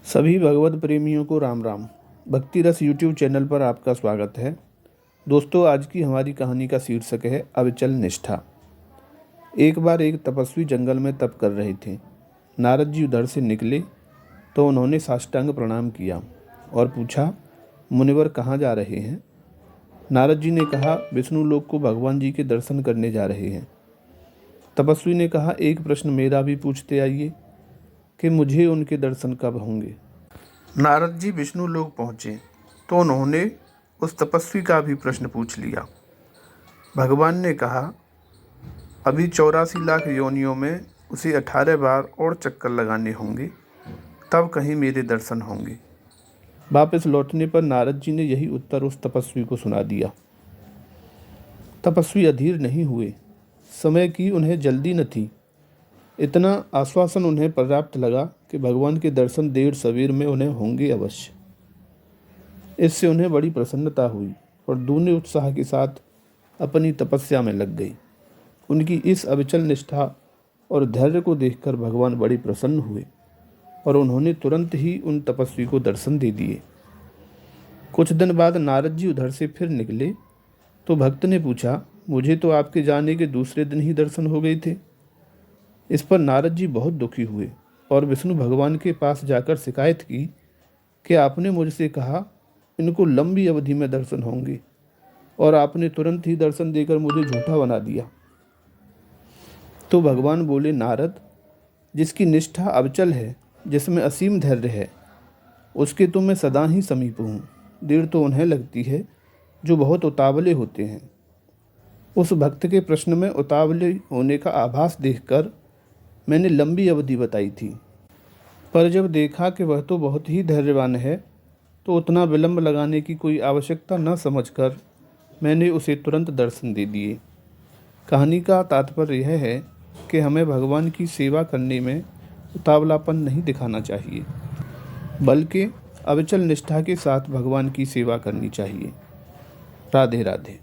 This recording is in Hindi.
सभी भगवत प्रेमियों को राम राम। भक्ति रस यूट्यूब चैनल पर आपका स्वागत है। दोस्तों, आज की हमारी कहानी का शीर्षक है अविचल निष्ठा। एक बार एक तपस्वी जंगल में तप कर रहे थे। नारद जी उधर से निकले तो उन्होंने साष्टांग प्रणाम किया और पूछा, मुनिवर कहाँ जा रहे हैं? नारद जी ने कहा, विष्णु लोक को भगवान जी के दर्शन करने जा रहे हैं। तपस्वी ने कहा, एक प्रश्न मेरा भी पूछते आइए कि मुझे उनके दर्शन कब होंगे। नारद जी विष्णु लोक पहुँचे तो उन्होंने उस तपस्वी का भी प्रश्न पूछ लिया। भगवान ने कहा, अभी 84 लाख योनियों में उसे 18 बार और चक्कर लगाने होंगे, तब कहीं मेरे दर्शन होंगे। वापस लौटने पर नारद जी ने यही उत्तर उस तपस्वी को सुना दिया। तपस्वी अधीर नहीं हुए। समय की उन्हें जल्दी न थी। इतना आश्वासन उन्हें पर्याप्त लगा कि भगवान के दर्शन देर सवेर में उन्हें होंगे अवश्य। इससे उन्हें बड़ी प्रसन्नता हुई और दूने उत्साह के साथ अपनी तपस्या में लग गई। उनकी इस अविचल निष्ठा और धैर्य को देखकर भगवान बड़े प्रसन्न हुए और उन्होंने तुरंत ही उन तपस्वी को दर्शन दे दिए। कुछ दिन बाद नारद जी उधर से फिर निकले तो भक्त ने पूछा, मुझे तो आपके जाने के दूसरे दिन ही दर्शन हो गए थे। इस पर नारद जी बहुत दुखी हुए और विष्णु भगवान के पास जाकर शिकायत की कि आपने मुझसे कहा इनको लंबी अवधि में दर्शन होंगे और आपने तुरंत ही दर्शन देकर मुझे झूठा बना दिया। तो भगवान बोले, नारद, जिसकी निष्ठा अविचल है, जिसमें असीम धैर्य है, उसके तो मैं सदा ही समीप हूँ। देर तो उन्हें लगती है जो बहुत उतावले होते हैं। उस भक्त के प्रश्न में उतावले होने का आभास देखकर मैंने लंबी अवधि बताई थी, पर जब देखा कि वह तो बहुत ही धैर्यवान है तो उतना विलंब लगाने की कोई आवश्यकता न समझकर मैंने उसे तुरंत दर्शन दे दिए। कहानी का तात्पर्य यह है कि हमें भगवान की सेवा करने में उतावलापन नहीं दिखाना चाहिए, बल्कि अविचल निष्ठा के साथ भगवान की सेवा करनी चाहिए। राधे राधे।